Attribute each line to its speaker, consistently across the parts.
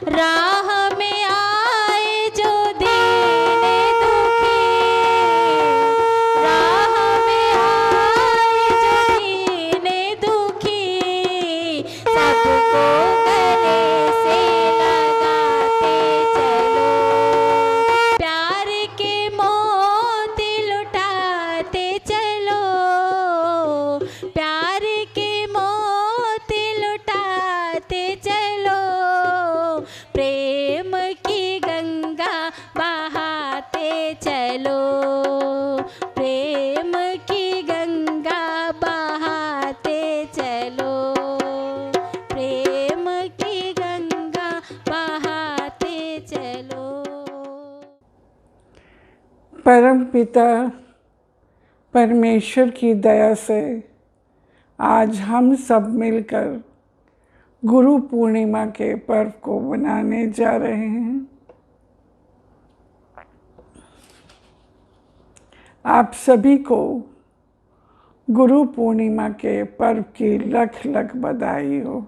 Speaker 1: राह में आए जो दीन दुखी, राह में आए जो दीन दुखी, सबको गले से लगाते चलो, प्यार के मोती लुटाते चलो, प्यार के मोती लुटाते चलो, प्रेम की गंगा बहाते चलो, प्रेम की गंगा बहाते चलो, प्रेम की गंगा बहाते चलो।
Speaker 2: परम पिता परमेश्वर की दया से आज हम सब मिलकर गुरु पूर्णिमा के पर्व को मनाने जा रहे हैं। आप सभी को गुरु पूर्णिमा के पर्व की लख लख बधाई हो।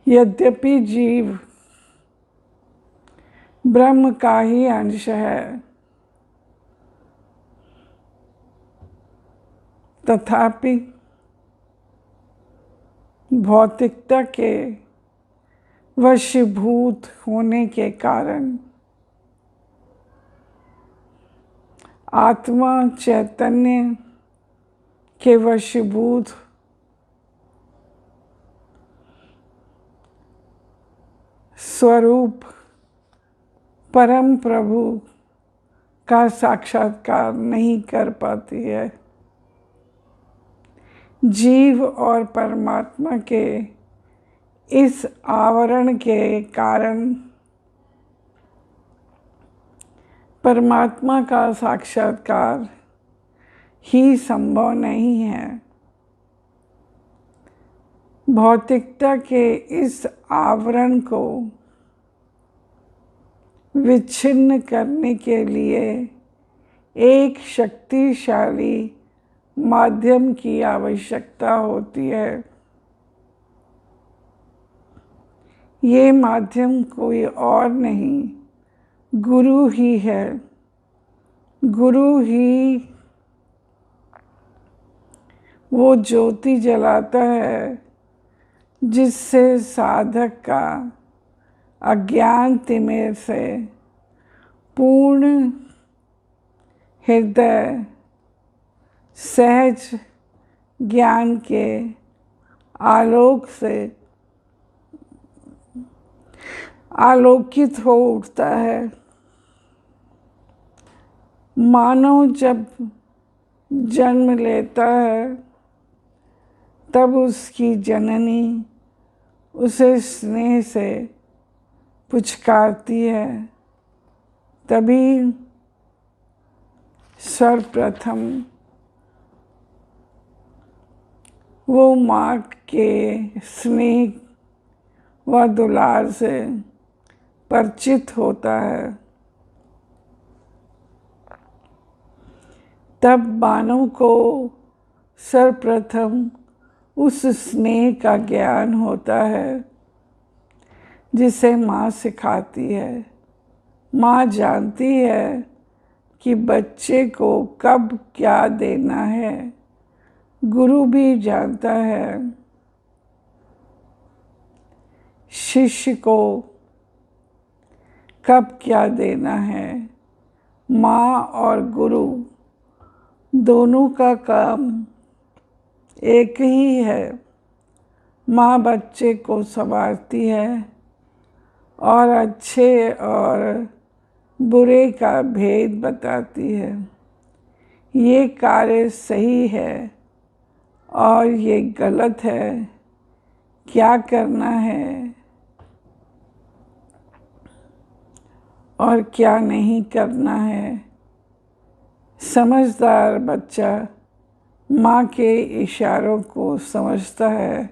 Speaker 2: यद्यपि जीव ब्रह्म का ही अंश है, तथापि भौतिकता के वशीभूत होने के कारण आत्मा चैतन्य के वशीभूत स्वरूप परम प्रभु का साक्षात्कार नहीं कर पाती है। जीव और परमात्मा के इस आवरण के कारण परमात्मा का साक्षात्कार ही संभव नहीं है। भौतिकता के इस आवरण को विच्छिन्न करने के लिए एक शक्तिशाली माध्यम की आवश्यकता होती है। ये माध्यम कोई और नहीं, गुरु ही है। गुरु ही वो ज्योति जलाता है जिससे साधक का अज्ञान तिमिर से पूर्ण हृदय सहज ज्ञान के आलोक से आलोकित हो उठता है। मानव जब जन्म लेता है तब उसकी जननी उसे स्नेह से पुचकारती है, तभी सर्वप्रथम वो माँ के स्नेह व दुलार से परिचित होता है। तब मानव को सर्वप्रथम उस स्नेह का ज्ञान होता है जिसे माँ सिखाती है। माँ जानती है कि बच्चे को कब क्या देना है। गुरु भी जानता है शिष्य को कब क्या देना है। माँ और गुरु दोनों का काम एक ही है। माँ बच्चे को संवारती है और अच्छे और बुरे का भेद बताती है। ये कार्य सही है और ये गलत है, क्या करना है और क्या नहीं करना है। समझदार बच्चा माँ के इशारों को समझता है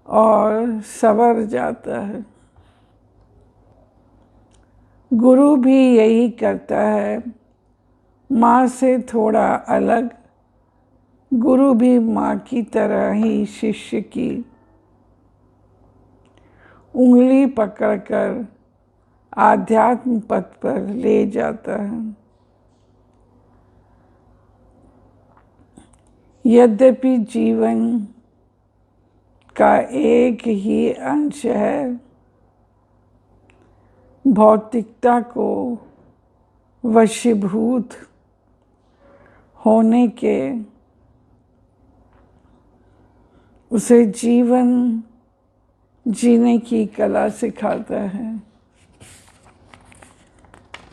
Speaker 2: और संवर जाता है। गुरु भी यही करता है। माँ से थोड़ा अलग गुरु भी माँ की तरह ही शिष्य की उंगली पकड़कर आध्यात्म पथ पर ले जाता है। यद्यपि जीवन का एक ही अंश है, भौतिकता को वशीभूत होने के उसे जीवन जीने की कला सिखाता है।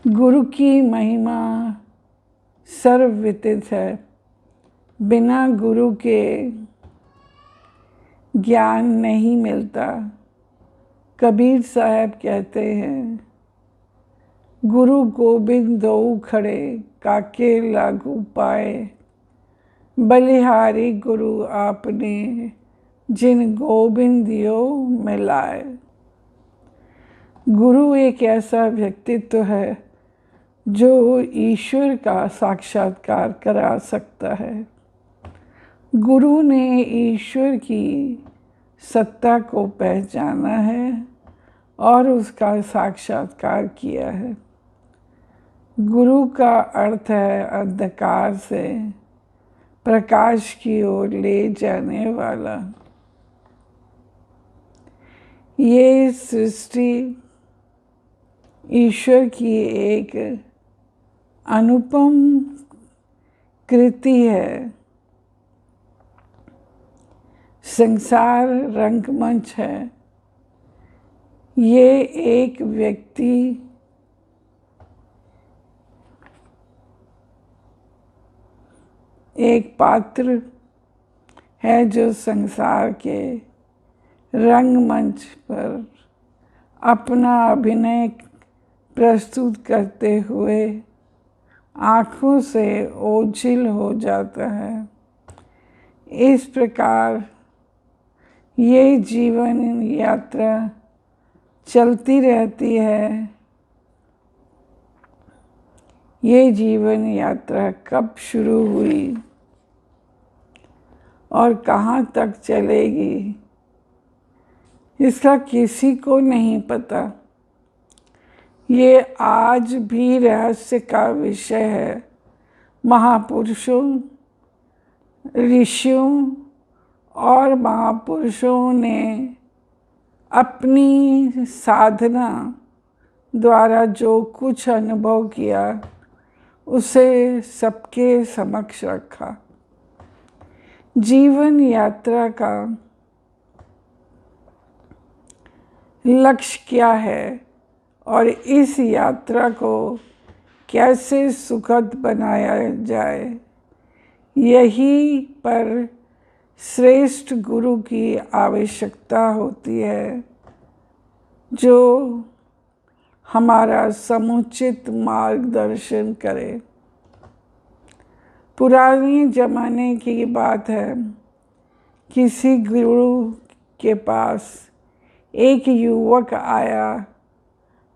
Speaker 2: गुरु की महिमा सर्वविदित है। बिना गुरु के ज्ञान नहीं मिलता। कबीर साहब कहते हैं, गुरु गोबिंद दो खड़े काके लागू पाए, बलिहारी गुरु आपने जिन गोबिंद दियो मिलाए। गुरु एक ऐसा व्यक्तित्व है जो ईश्वर का साक्षात्कार करा सकता है। गुरु ने ईश्वर की सत्ता को पहचाना है और उसका साक्षात्कार किया है। गुरु का अर्थ है अंधकार से प्रकाश की ओर ले जाने वाला। ये सृष्टि ईश्वर की एक अनुपम कृति है। संसार रंगमंच है। ये एक व्यक्ति एक पात्र है जो संसार के रंगमंच पर अपना अभिनय प्रस्तुत करते हुए आँखों से ओझल हो जाता है। इस प्रकार ये जीवन यात्रा चलती रहती है। ये जीवन यात्रा कब शुरू हुई और कहाँ तक चलेगी, इसका किसी को नहीं पता। ये आज भी रहस्य का विषय है। महापुरुषों, ऋषियों और महापुरुषों ने अपनी साधना द्वारा जो कुछ अनुभव किया उसे सबके समक्ष रखा। जीवन यात्रा का लक्ष्य क्या है और इस यात्रा को कैसे सुखद बनाया जाए, यही पर श्रेष्ठ गुरु की आवश्यकता होती है जो हमारा समुचित मार्गदर्शन करे। पुराने जमाने की बात है, किसी गुरु के पास एक युवक आया।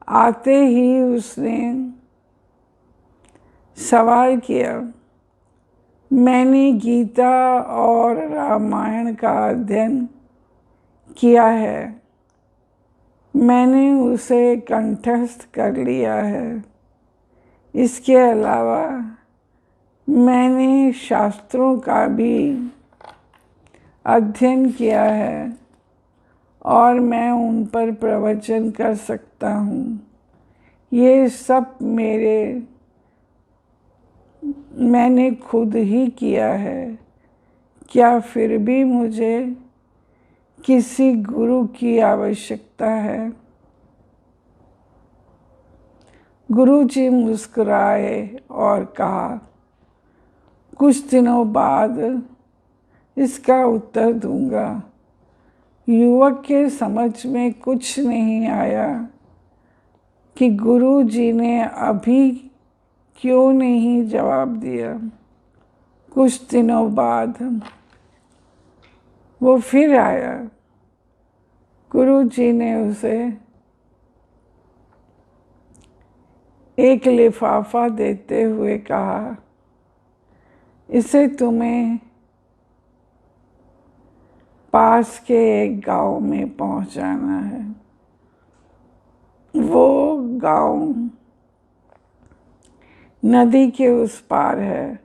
Speaker 2: आते ही उसने सवाल किया, मैंने गीता और रामायण का अध्ययन किया है, मैंने उसे कंठस्थ कर लिया है। इसके अलावा मैंने शास्त्रों का भी अध्ययन किया है और मैं उन पर प्रवचन कर सकता हूँ। ये सब मैंने खुद ही किया है। क्या फिर भी मुझे किसी गुरु की आवश्यकता है? गुरु जी मुस्कुराए और कहा, कुछ दिनों बाद इसका उत्तर दूंगा। युवक के समझ में कुछ नहीं आया कि गुरु जी ने अभी क्यों नहीं जवाब दिया। कुछ दिनों बाद वो फिर आया। गुरु जी ने उसे एक लिफाफा देते हुए कहा, इसे तुम्हें पास के एक गांव में पहुंचाना है। वो गांव नदी के उस पार है।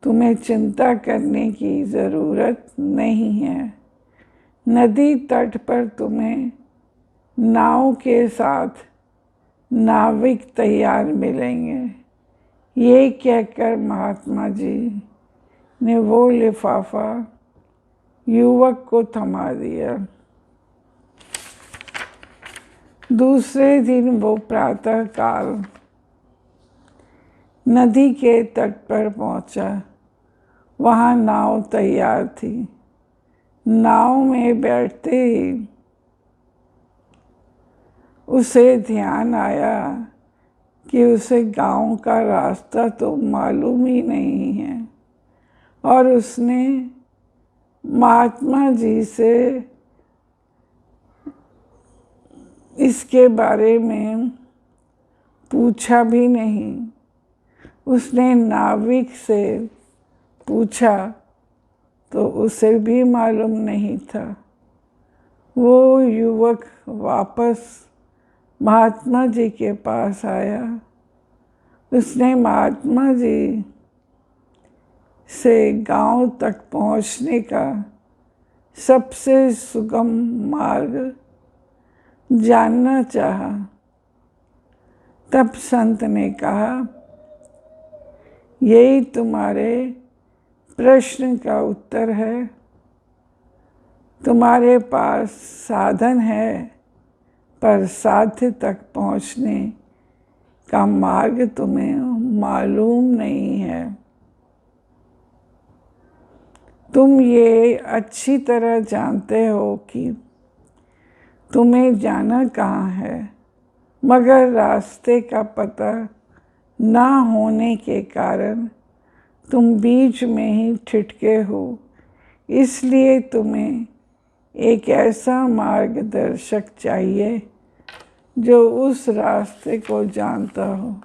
Speaker 2: तुम्हें चिंता करने की ज़रूरत नहीं है। नदी तट पर तुम्हें नाव के साथ नाविक तैयार मिलेंगे। ये कहकर महात्मा जी ने वो लिफाफा युवक को थमा दिया। दूसरे दिन वो प्रातःकाल नदी के तट पर पहुंचा। वहाँ नाव तैयार थी। नाव में बैठते ही उसे ध्यान आया कि उसे गांव का रास्ता तो मालूम ही नहीं है, और उसने महात्मा जी से इसके बारे में पूछा भी नहीं। उसने नाविक से पूछा तो उसे भी मालूम नहीं था। वो युवक वापस महात्मा जी के पास आया। उसने महात्मा जी से गांव तक पहुंचने का सबसे सुगम मार्ग जानना चाहा। तब संत ने कहा, यही तुम्हारे प्रश्न का उत्तर है। तुम्हारे पास साधन है, पर साध्य तक पहुंचने का मार्ग तुम्हें मालूम नहीं है। तुम ये अच्छी तरह जानते हो कि तुम्हें जाना कहाँ है, मगर रास्ते का पता ना होने के कारण तुम बीच में ही ठिठके हो। इसलिए तुम्हें एक ऐसा मार्गदर्शक चाहिए जो उस रास्ते को जानता हो।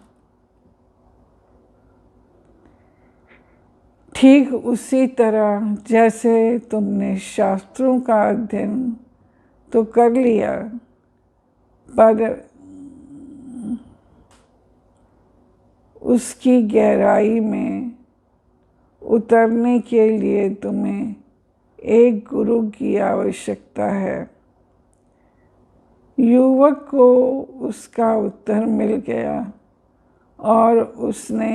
Speaker 2: ठीक उसी तरह जैसे तुमने शास्त्रों का अध्ययन तो कर लिया, पर उसकी गहराई में उतरने के लिए तुम्हें एक गुरु की आवश्यकता है। युवक को उसका उत्तर मिल गया और उसने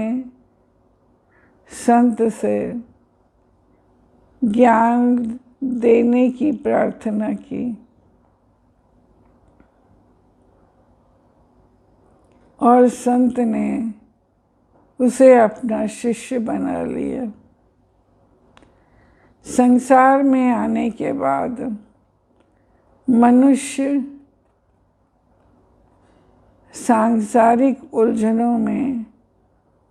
Speaker 2: संत से ज्ञान देने की प्रार्थना की। और संत ने उसे अपना शिष्य बना लिया। संसार में आने के बाद मनुष्य सांसारिक उलझनों में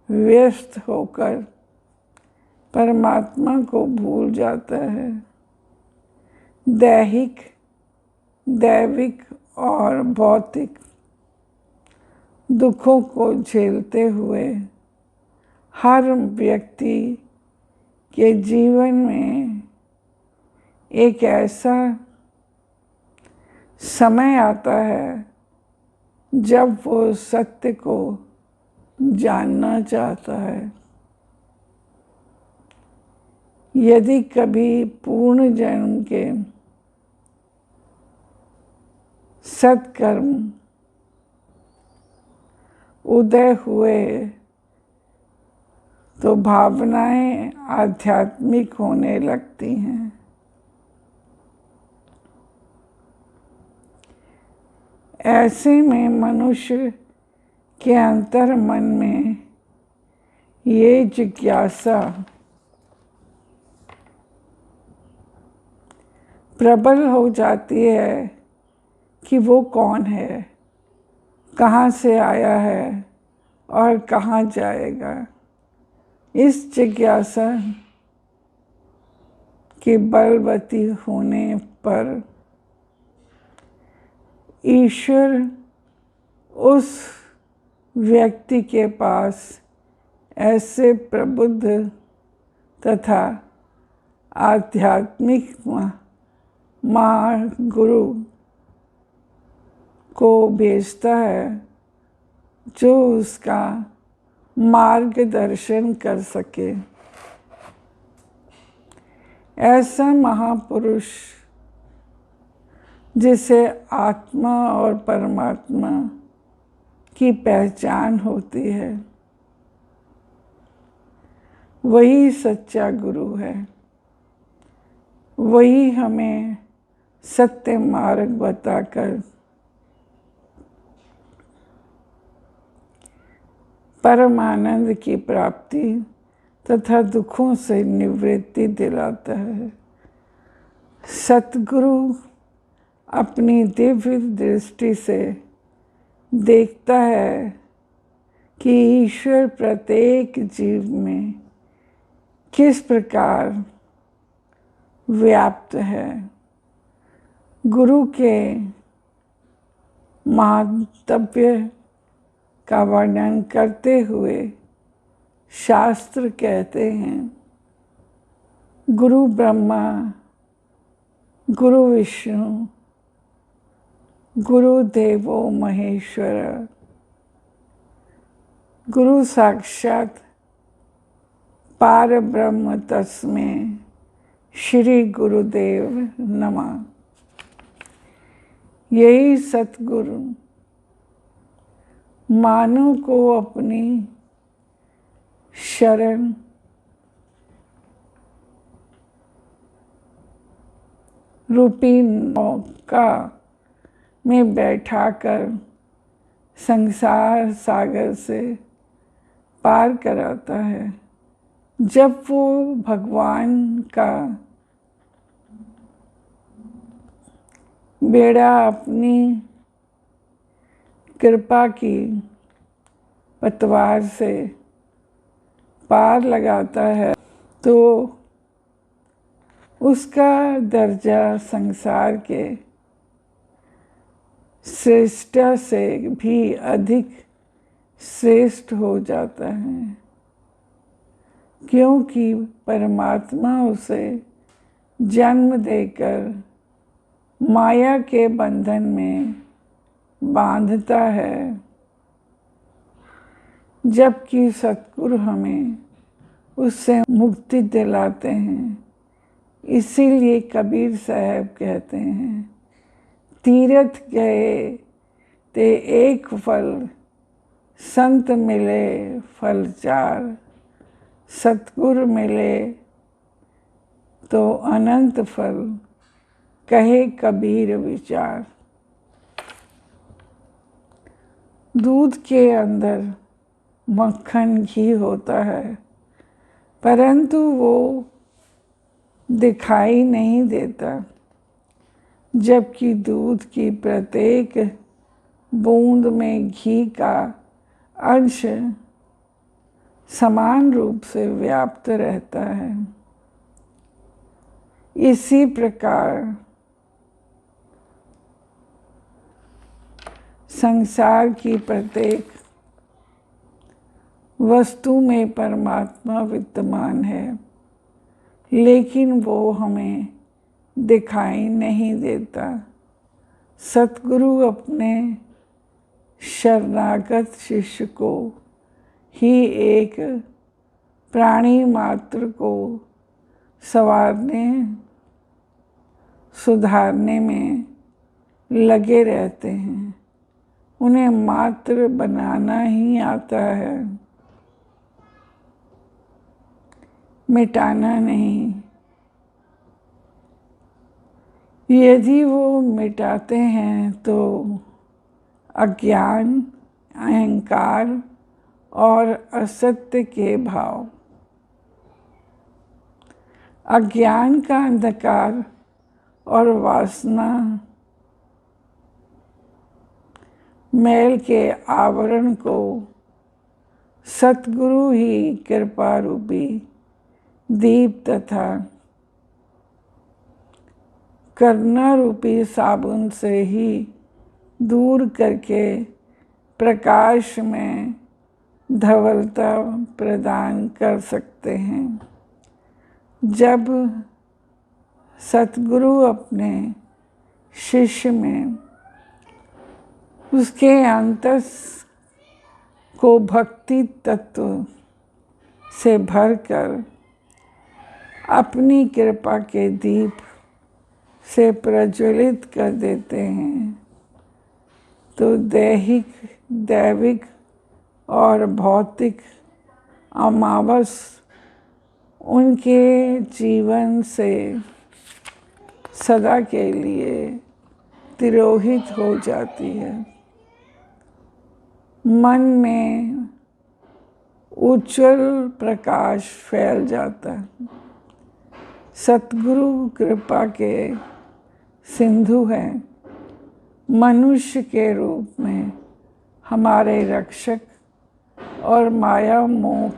Speaker 2: व्यस्त होकर परमात्मा को भूल जाता है। दैविक और भौतिक दुखों को झेलते हुए हर व्यक्ति के जीवन में एक ऐसा समय आता है जब वो सत्य को जानना चाहता है। यदि कभी पूर्ण जन्म के सत्कर्म उदय हुए तो भावनाएं आध्यात्मिक होने लगती हैं। ऐसे में मनुष्य के अंतर मन में ये जिज्ञासा प्रबल हो जाती है कि वो कौन है, कहाँ से आया है और कहाँ जाएगा। इस जिज्ञासा के बलवती होने पर ईश्वर उस व्यक्ति के पास ऐसे प्रबुद्ध तथा आध्यात्मिक महागुरु को भेजता है जो उसका मार्गदर्शन कर सके। ऐसा महापुरुष जिसे आत्मा और परमात्मा की पहचान होती है, वही सच्चा गुरु है। वही हमें सत्य मार्ग बताकर परम आनंद की प्राप्ति तथा दुखों से निवृत्ति दिलाता है। सतगुरु अपनी दिव्य दृष्टि से देखता है कि ईश्वर प्रत्येक जीव में किस प्रकार व्याप्त है। गुरु के महात्म्य का वर्णन करते हुए शास्त्र कहते हैं, गुरु ब्रह्मा, गुरु विष्णु, गुरु देवो महेश्वर, गुरु साक्षात पार ब्रह्म तस्मै श्री गुरुदेव नमः। यही सतगुरु मानव को अपनी शरण रूपी नौका में बैठाकर संसार सागर से पार कराता है। जब वो भगवान का बेड़ा अपनी कृपा की पतवार से पार लगाता है तो उसका दर्जा संसार के श्रेष्ठ से भी अधिक श्रेष्ठ हो जाता है, क्योंकि परमात्मा उसे जन्म देकर माया के बंधन में बांधता है, जबकि सतगुरु हमें उससे मुक्ति दिलाते हैं। इसीलिए कबीर साहब कहते हैं, तीरथ गए ते एक फल, संत मिले फल चार, सतगुरु मिले तो अनंत फल, कहे कबीर विचार। दूध के अंदर मक्खन घी होता है, परंतु वो दिखाई नहीं देता, जबकि दूध की प्रत्येक बूंद में घी का अंश समान रूप से व्याप्त रहता है। इसी प्रकार संसार की प्रत्येक वस्तु में परमात्मा विद्यमान है, लेकिन वो हमें दिखाई नहीं देता। सतगुरु अपने शरणागत शिष्य को ही एक प्राणी मात्र को संवारने सुधारने में लगे रहते हैं। उन्हें मात्र बनाना ही आता है, मिटाना नहीं। यदि वो मिटाते हैं तो अज्ञान, अहंकार और असत्य के भाव, अज्ञान का अंधकार और वासना मैल के आवरण को सतगुरु ही कृपा रूपी दीप तथा करुणा रूपी साबुन से ही दूर करके प्रकाश में धवलता प्रदान कर सकते हैं। जब सतगुरु अपने शिष्य में उसके अंतस को भक्ति तत्व से भरकर अपनी कृपा के दीप से प्रज्वलित कर देते हैं, तो दैविक और भौतिक अमावस उनके जीवन से सदा के लिए तिरोहित हो जाती है। मन में उज्ज्वल प्रकाश फैल जाता है। सतगुरु कृपा के सिंधु हैं, मनुष्य के रूप में हमारे रक्षक और माया मोह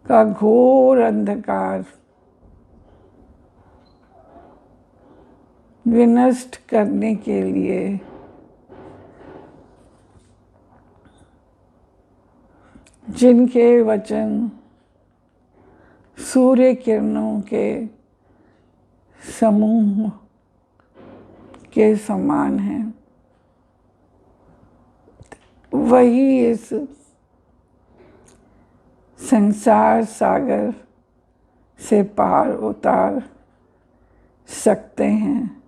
Speaker 2: का घोर अंधकार विनष्ट करने के लिए जिनके वचन सूर्य किरणों के समूह के समान हैं, वही इस संसार सागर से पार उतार सकते हैं।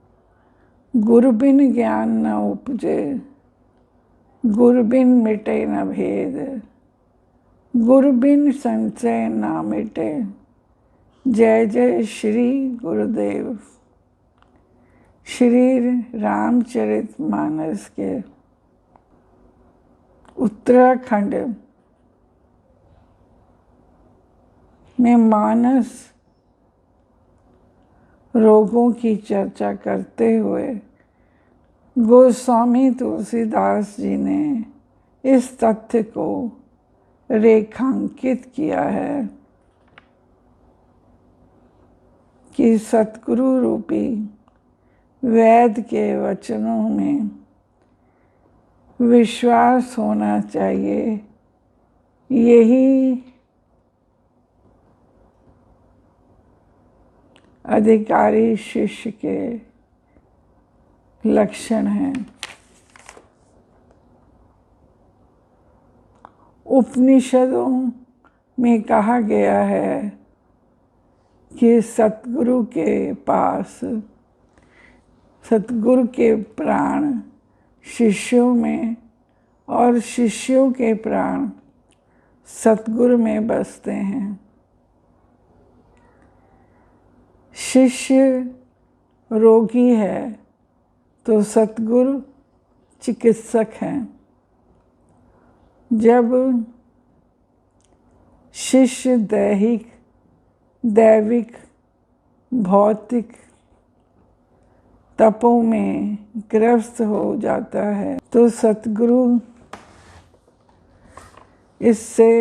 Speaker 2: गुरु बिन ज्ञान न उपजे, गुरु बिन मिटे न भेद, गुरु बिन संशय न मिटे। जय जय श्री गुरुदेव। श्री रामचरितमानस के उत्तराखंड में मानस रोगों की चर्चा करते हुए गोस्वामी तुलसीदास जी ने इस तथ्य को रेखांकित किया है कि सतगुरु रूपी वेद के वचनों में विश्वास होना चाहिए। यही अधिकारी शिष्य के लक्षण हैं। उपनिषदों में कहा गया है कि सतगुरु के पास सतगुरु के प्राण शिष्यों में और शिष्यों के प्राण सतगुरु में बसते हैं। शिष्य रोगी है तो सतगुरु चिकित्सक हैं। जब शिष्य दैविक भौतिक तपों में ग्रस्त हो जाता है तो सतगुरु इससे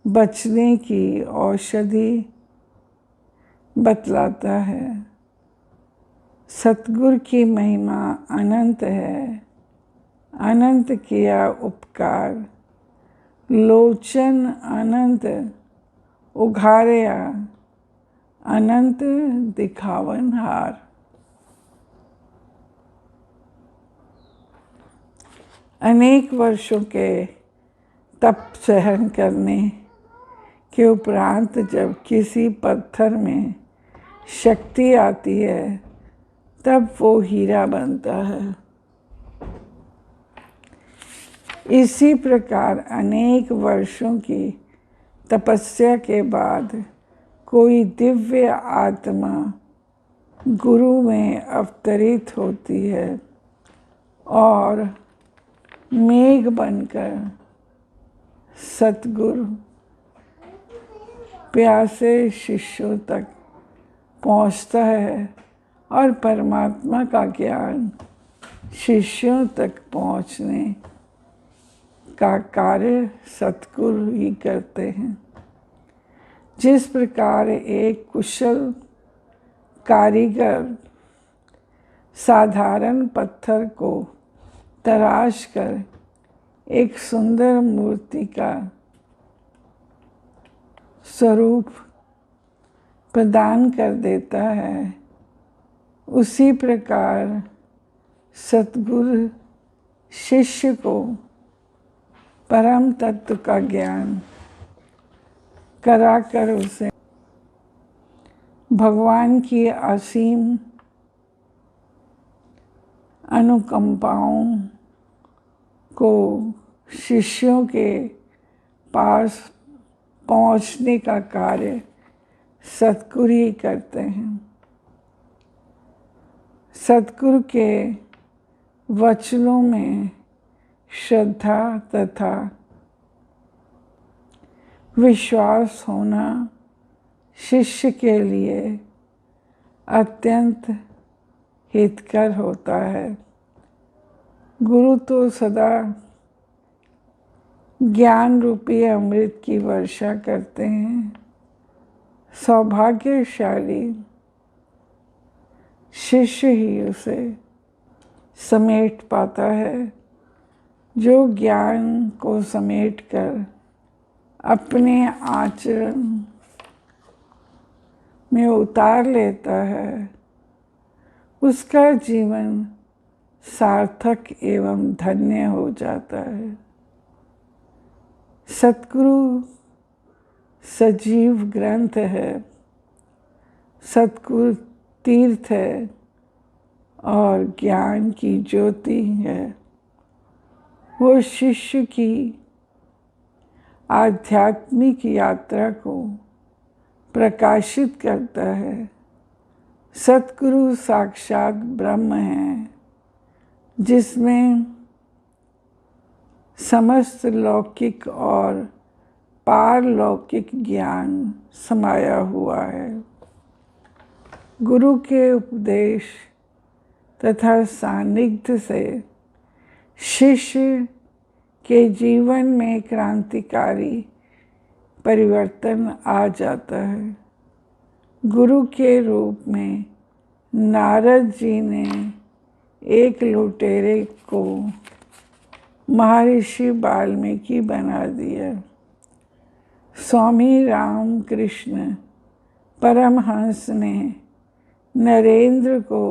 Speaker 2: बचने की औषधि बतलाता है। सतगुरु की महिमा अनंत है, अनंत किया उपकार, लोचन अनंत उघारया, अनंत दिखावन हार। अनेक वर्षों के तप सहन करने के उपरांत जब किसी पत्थर में शक्ति आती है तब वो हीरा बनता है। इसी प्रकार अनेक वर्षों की तपस्या के बाद कोई दिव्य आत्मा गुरु में अवतरित होती है और मेघ बनकर सतगुरु प्यासे शिष्यों तक पहुंचता है और परमात्मा का ज्ञान शिष्यों तक पहुंचने का कार्य सतगुरु ही करते हैं। जिस प्रकार एक कुशल कारीगर साधारण पत्थर को तराश कर एक सुंदर मूर्ति का स्वरूप प्रदान कर देता है, उसी प्रकार सतगुरु शिष्य को परम तत्व का ज्ञान कराकर उसे भगवान की असीम अनुकंपाओं को शिष्यों के पास पहुंचने का कार्य सतगुरु ही करते हैं। सतगुरु के वचनों में श्रद्धा तथा विश्वास होना शिष्य के लिए अत्यंत हितकर होता है। गुरु तो सदा ज्ञान रूपी अमृत की वर्षा करते हैं। सौभाग्यशाली शिष्य ही उसे समेट पाता है, जो ज्ञान को समेटकर अपने आचरण में उतार लेता है। उसका जीवन सार्थक एवं धन्य हो जाता है। सतगुरु सजीव ग्रंथ है, सतगुरु तीर्थ है और ज्ञान की ज्योति है। वो शिष्य की आध्यात्मिक यात्रा को प्रकाशित करता है। सतगुरु साक्षात ब्रह्म है, जिसमें समस्त लौकिक और पारलौकिक ज्ञान समाया हुआ है। गुरु के उपदेश तथा सानिध्य से शिष्य के जीवन में क्रांतिकारी परिवर्तन आ जाता है। गुरु के रूप में नारद जी ने एक लुटेरे को महर्षि वाल्मीकि बना दिया। स्वामी रामकृष्ण परमहंस ने नरेंद्र को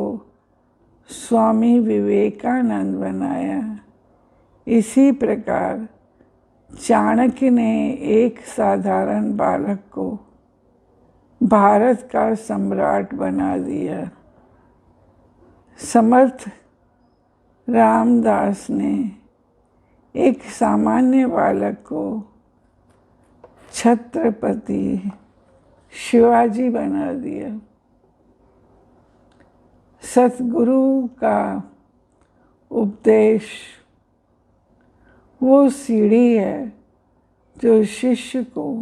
Speaker 2: स्वामी विवेकानंद बनाया। इसी प्रकार चाणक्य ने एक साधारण बालक को भारत का सम्राट बना दिया। समर्थ रामदास ने एक सामान्य बालक को छत्रपति शिवाजी बना दिया। सतगुरु का उपदेश वो सीढ़ी है जो शिष्य को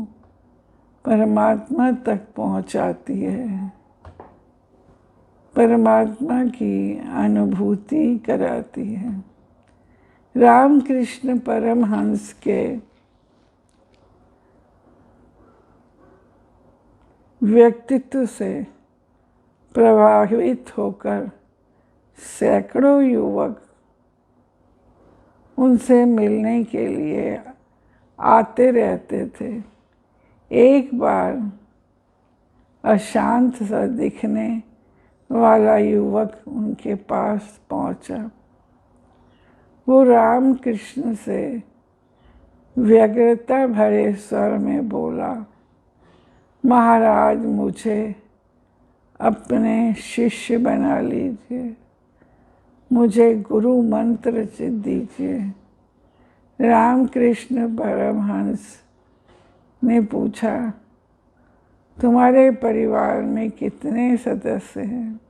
Speaker 2: परमात्मा तक पहुंचाती है, परमात्मा की अनुभूति कराती है। रामकृष्ण परमहंस के व्यक्तित्व से प्रभावित होकर सैकड़ों युवक उनसे मिलने के लिए आते रहते थे। एक बार अशांत सा दिखने वाला युवक उनके पास पहुंचा। वो रामकृष्ण से व्यग्रता भरे स्वर में बोला, महाराज मुझे अपने शिष्य बना लीजिए, मुझे गुरु मंत्र दीजिए। रामकृष्ण परमहंस ने पूछा, तुम्हारे परिवार में कितने सदस्य हैं?